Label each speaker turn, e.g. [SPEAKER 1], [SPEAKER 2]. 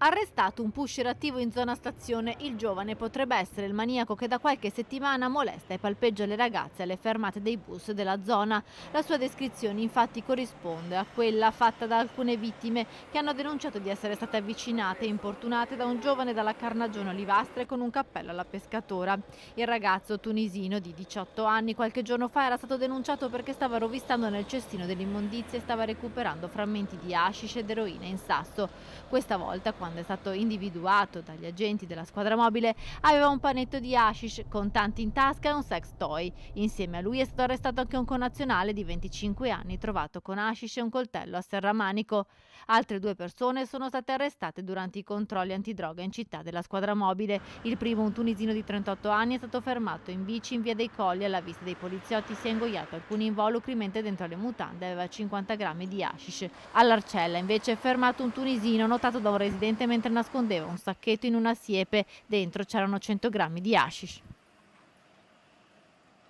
[SPEAKER 1] Arrestato un pusher attivo in zona stazione, il giovane potrebbe essere il maniaco che da qualche settimana molesta e palpeggia le ragazze alle fermate dei bus della zona. La sua descrizione infatti corrisponde a quella fatta da alcune vittime che hanno denunciato di essere state avvicinate e importunate da un giovane dalla carnagione olivastre con un cappello alla pescatora. Il ragazzo tunisino di 18 anni qualche giorno fa era stato denunciato perché stava rovistando nel cestino dell'immondizia e stava recuperando frammenti di hashish ed eroina in sasso. Questa volta, quando è stato individuato dagli agenti della squadra mobile, aveva un panetto di hashish, contanti in tasca e un sex toy. Insieme a lui è stato arrestato anche un connazionale di 25 anni trovato con hashish e un coltello a serramanico. Altre due persone sono state arrestate durante i controlli antidroga in città della squadra mobile. Il primo, un tunisino di 38 anni, è stato fermato in bici in via dei Colli. Alla vista dei poliziotti si è ingoiato alcuni involucri mentre dentro le mutande aveva 50 grammi di hashish. All'Arcella invece è fermato un tunisino notato da un residente mentre nascondeva un sacchetto in una siepe. Dentro c'erano 100 grammi di hashish.